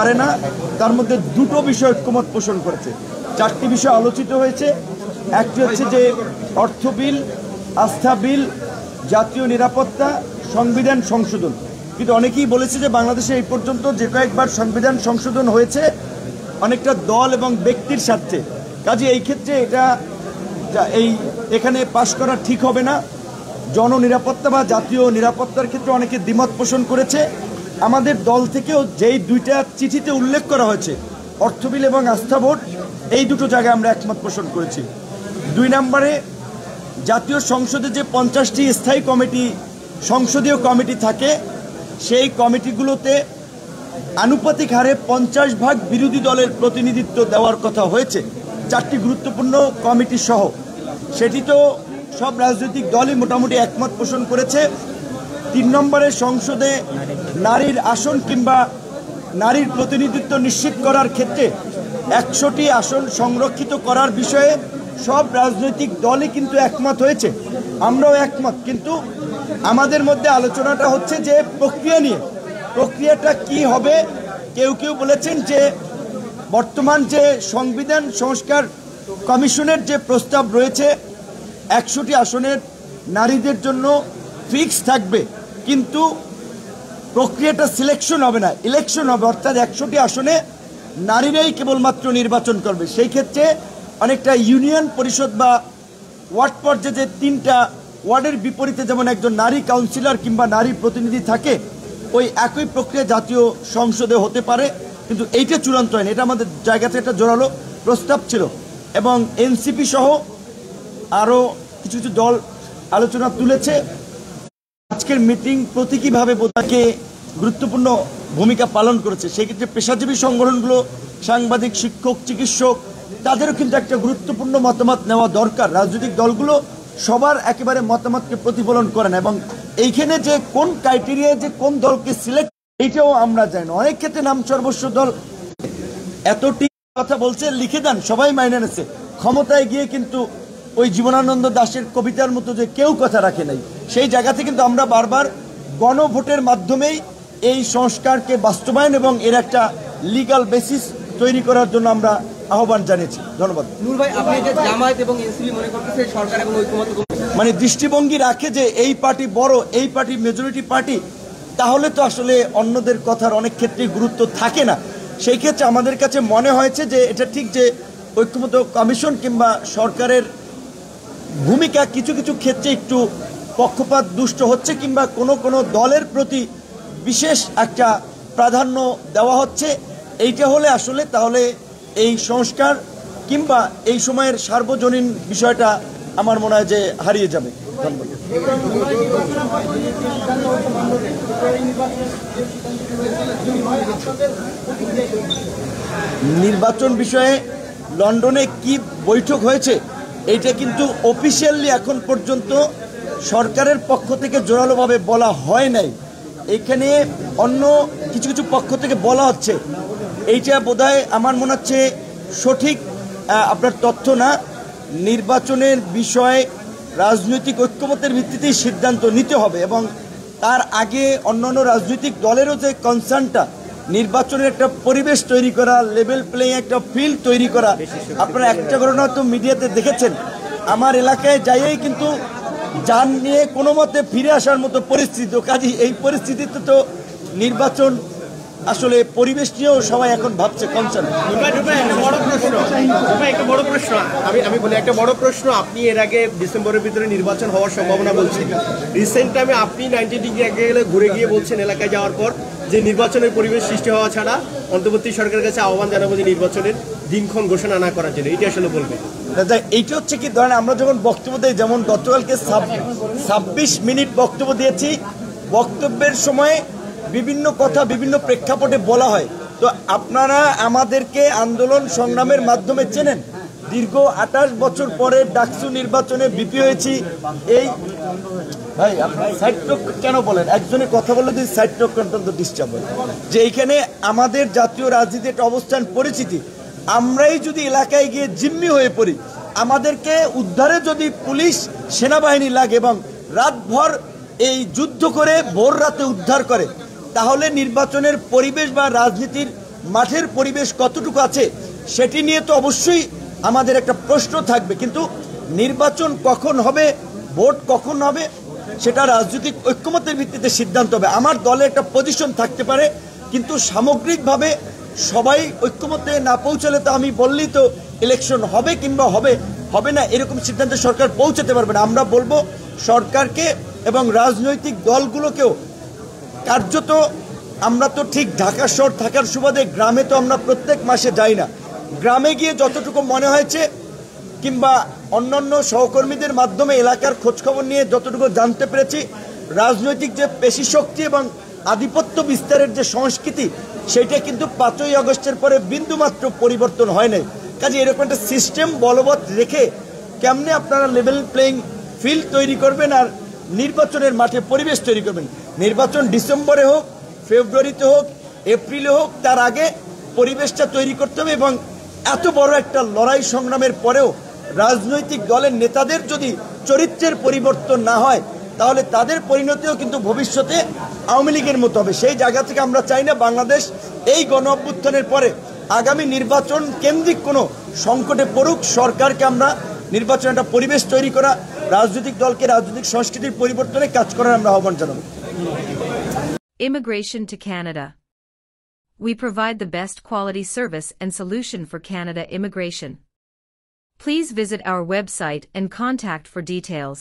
পারে না, তার মধ্যে দুটো বিষয় ঐক্যমত পোষণ করেছে। 4টি বিষয় আলোচিত হয়েছে। একটি হচ্ছে যে অর্থ বিল, আস্থা বিল, জাতীয় নিরাপত্তা, সংবিধান সংশোধন। কিন্তু অনেকেই বলেছে যে বাংলাদেশে এই পর্যন্ত যে কয়েকবার সংবিধান সংশোধন হয়েছে অনেকটা দল এবং ব্যক্তির স্বার্থে, কাজে এই ক্ষেত্রে এখানে পাশ করা ঠিক হবে না। জননিরাপত্তা বা জাতীয় নিরাপত্তার ক্ষেত্রে অনেকে দ্বিমত পোষণ করেছে। আমাদের দল থেকেও যেই দুইটা চিঠিতে উল্লেখ করা হয়েছে অর্থ বিল এবং আস্থা ভোট, এই দুটো জায়গায় আমরা একমত পোষণ করেছি। 2 নম্বরে জাতীয় সংসদে যে 50টি স্থায়ী কমিটি, সংসদীয় কমিটি থাকে, সেই কমিটিগুলোতে আনুপাতিক হারে 50 ভাগ বিরোধী দলের প্রতিনিধিত্ব দেওয়ার কথা হয়েছে 4টি গুরুত্বপূর্ণ কমিটি সহ। সেটি তো সব রাজনৈতিক দলই মোটামুটি একমত পোষণ করেছে। 3 নম্বরে সংসদে নারীর আসন কিংবা নারীর প্রতিনিধিত্ব নিশ্চিত করার ক্ষেত্রে 100টি আসন সংরক্ষিত করার বিষয়ে সব রাজনৈতিক দলই কিন্তু একমত হয়েছে, আমরাও একমত। কিন্তু আমাদের মধ্যে আলোচনাটা হচ্ছে যে প্রক্রিয়া নিয়ে, প্রক্রিয়াটা কি হবে। কেউ কেউ বলেছেন যে বর্তমান যে সংবিধান সংস্কার কমিশনের যে প্রস্তাব রয়েছে 100টি আসনের নারীদের জন্য ফিক্স থাকবে, কিন্তু প্রক্রিয়াটা সিলেকশন হবে না, ইলেকশন হবে, অর্থাৎ 100টি আসনে নারীরাই কেবলমাত্র নির্বাচন করবে। সেই ক্ষেত্রে অনেকটা ইউনিয়ন পরিষদ বা ওয়ার্ড পর্যায়ে যে 3টা ওয়ার্ডের বিপরীতে যেমন একজন নারী কাউন্সিলর কিংবা নারী প্রতিনিধি থাকে, ওই একই প্রক্রিয়া জাতীয় সংসদে হতে পারে, কিন্তু এইটা চূড়ান্ত হয়নি। এটা আমাদের জায়গাতে একটা জোরালো প্রস্তাব ছিল এবং এনসিপি সহ আরও কিছু কিছু দল আলোচনা তুলেছে। আজকের মিটিং প্রতীকীভাবে বোঝাকে গুরুত্বপূর্ণ ভূমিকা পালন করেছে। সেক্ষেত্রে পেশাজীবী সংগঠনগুলো, সাংবাদিক, শিক্ষক, চিকিৎসক, তাদেরও কিন্তু একটা গুরুত্বপূর্ণ মতামত নেওয়া দরকার। রাজনৈতিক দলগুলো সবার একেবারে মতামতকে প্রতিফলন করে না এবং এইখানে যে কোন ক্রাইটেরিয়ায় যে কোন দলকে সিলেক্ট, এইটাও আমরা জানি না। অনেক ক্ষেত্রে নাম সর্বস্ব দল এতটি কথা বলছে, লিখে দেন, সবাই মাইনে নিচ্ছে, ক্ষমতায় গিয়ে কিন্তু ওই জীবনানন্দ দাশের কবিতার মতো যে কেউ কথা রাখে নাই। সেই জায়গাতে কিন্তু আমরা বারবার গণভোটের মাধ্যমেই এই সংস্কারকে বাস্তবায়ন এবং এর একটা লিগ্যাল বেসিস তৈরি করার জন্য আমরা আহ্বান জানিয়েছি। ধন্যবাদ। নূর ভাই, আপনি যে জামায়াত এবং এনসিপি মনে করতেছে সরকার এবং ঐক্যমত, মানে দৃষ্টিভঙ্গি রাখে যে এই পার্টি বড়, এই পার্টি মেজরিটি পার্টি, তাহলে তো আসলে অন্যদের কথার অনেক ক্ষেত্রে গুরুত্ব থাকে না। সেই ক্ষেত্রে আমাদের কাছে মনে হয়েছে যে এটা ঠিক যে ঐক্যমত কমিশন কিংবা সরকারের ভূমিকা কিছু কিছু ক্ষেত্রে একটু পক্ষপাত দুষ্ট হচ্ছে কিংবা কোনো কোনো দলের প্রতি বিশেষ একটা প্রাধান্য দেওয়া হচ্ছে। এইটা হলে আসলে তাহলে এই সংস্কার কিংবা এই সময়ের সার্বজনীন বিষয়টা আমার মনে হয় যে হারিয়ে যাবে। নির্বাচন বিষয়ে লন্ডনে কি বৈঠক হয়েছে এইটা কিন্তু অফিসিয়ালি এখন পর্যন্ত সরকারের পক্ষ থেকে জোরালোভাবে বলা হয় নাই। এখানে অন্য কিছু কিছু পক্ষ থেকে বলা হচ্ছে, এইটা বোধহয় আমার মনে হচ্ছে সঠিক আপনার তথ্য না। নির্বাচনের বিষয়ে রাজনৈতিক ঐক্যমতের ভিত্তিতেই সিদ্ধান্ত নিতে হবে এবং তার আগে অন্যান্য রাজনৈতিক দলেরও যে কনসার্নটা, নির্বাচনের একটা পরিবেশ তৈরি করা, লেভেল প্লেইং একটা ফিল্ড তৈরি করা। আপনারা একটা ঘটনা তো মিডিয়াতে দেখেছেন, আমার এলাকায় যাইয়েই কিন্তু যান নিয়ে কোনো মতে ফিরে আসার মতো পরিস্থিতি। কাজেই এই পরিস্থিতিতে তো নির্বাচন আসলে পরিবেশ নিয়েও সবাই এখন ভাবছে কনসার্ন। আমি বলি একটা বড় প্রশ্ন, আপনি এর আগে ডিসেম্বরের ভিতরে নির্বাচন হওয়ার সম্ভাবনা বলছেন, রিসেন্ট টাইমে আপনি 90 ডিগ্রি আগে গেলে ঘুরে গিয়ে বলছেন এলাকায় যাওয়ার পর যে নির্বাচনের পরিবেশ সৃষ্টি হওয়া ছাড়া অন্তর্বর্তী সরকারের কাছে আহ্বান জানাবো যে নির্বাচনের দিনক্ষণ ঘোষণা না করার জন্য। এইটা আসলে বলবেন? এইটা হচ্ছে কি, ধরেন আমরা যখন বক্তব্য দিই, যেমন গতকালকে 26 মিনিট বক্তব্য দিয়েছি, বক্তব্যের সময় বিভিন্ন কথা বিভিন্ন প্রেক্ষাপটে বলা হয়। তো আপনারা আমাদেরকে আন্দোলন সংগ্রামের মাধ্যমে চেনেন, দীর্ঘ 28 বছর পরে ডাকসু নির্বাচনে বিপি হয়েছি। এই ভাই আপনি সাইড টক কেন বলেন? একজনের কথা বললে যদি সাইড টক অত্যন্ত ডিস্টার্ব হয়। যে এইখানে আমাদের জাতীয় রাজনীতির একটা অবস্থান পরিচিতি, আমরাই যদি এলাকায় গিয়ে জিম্মি হয়ে পড়ি, আমাদেরকে উদ্ধারে যদি পুলিশ সেনাবাহিনী লাগে এবং রাতভর এই যুদ্ধ করে ভোর রাতে উদ্ধার করে, তাহলে নির্বাচনের পরিবেশ বা রাজনীতির মাঠের পরিবেশ কতটুকু আছে সেটি নিয়ে তো অবশ্যই আমাদের একটা প্রশ্ন থাকবে, কিন্তু নির্বাচন কখন হবে, ভোট কখন হবে, সেটা রাজনৈতিক ঐক্যমতের ভিত্তিতে সিদ্ধান্ত হবে। আমার দলে একটা পজিশন থাকতে পারে, কিন্তু সামগ্রিকভাবে সবাই ঐক্যমতে না পৌঁছালে তো আমি বললেই তো ইলেকশন হবে কিংবা হবে না এরকম সিদ্ধান্তে সরকার পৌঁছাতে পারবে না। আমরা বলবো সরকারকে এবং রাজনৈতিক দলগুলোকেও কার্যত, আমরা তো ঠিক ঢাকা শহর থাকার সুবাদে গ্রামে তো আমরা প্রত্যেক মাসে যাই না, গ্রামে গিয়ে যতটুকু মনে হয়েছে কিংবা অন্যান্য সহকর্মীদের মাধ্যমে এলাকার খোঁজখবর নিয়ে যতটুকু জানতে পেরেছি, রাজনৈতিক যে পেশি শক্তি এবং আধিপত্য বিস্তারের যে সংস্কৃতি সেটা কিন্তু 5ই আগস্টের পরে বিন্দুমাত্র পরিবর্তন হয় নাই। কাজে এরকম একটা সিস্টেম বলবৎ রেখে কেমনে আপনারা লেভেল প্লেইং ফিল্ড তৈরি করবেন আর নির্বাচনের মাঠে পরিবেশ তৈরি করবেন? নির্বাচন ডিসেম্বরে হোক, ফেব্রুয়ারিতে হোক, এপ্রিলে হোক, তার আগে পরিবেশটা তৈরি করতে হবে। এবং এত বড় একটা লড়াই সংগ্রামের পরেও রাজনৈতিক দলের নেতাদের যদি চরিত্রের পরিবর্তন না হয় তাহলে তাদের পরিণতিও কিন্তু ভবিষ্যতে আওয়ামী লীগের মতো হবে। সেই জায়গা থেকে আমরা চাই না বাংলাদেশ এই গণ অভ্যুত্থানের পরে আগামী নির্বাচন কেন্দ্রিক কোনো সংকটে পড়ুক। সরকারকে আমরা নির্বাচনের একটা পরিবেশ তৈরি করা, রাজনৈতিক দলকে রাজনৈতিক সংস্কৃতির পরিবর্তনে কাজ করার আমরা আহ্বান জানাবো। Immigration to Canada. We provide the best quality service and solution for Canada immigration. Please visit our website and contact for details.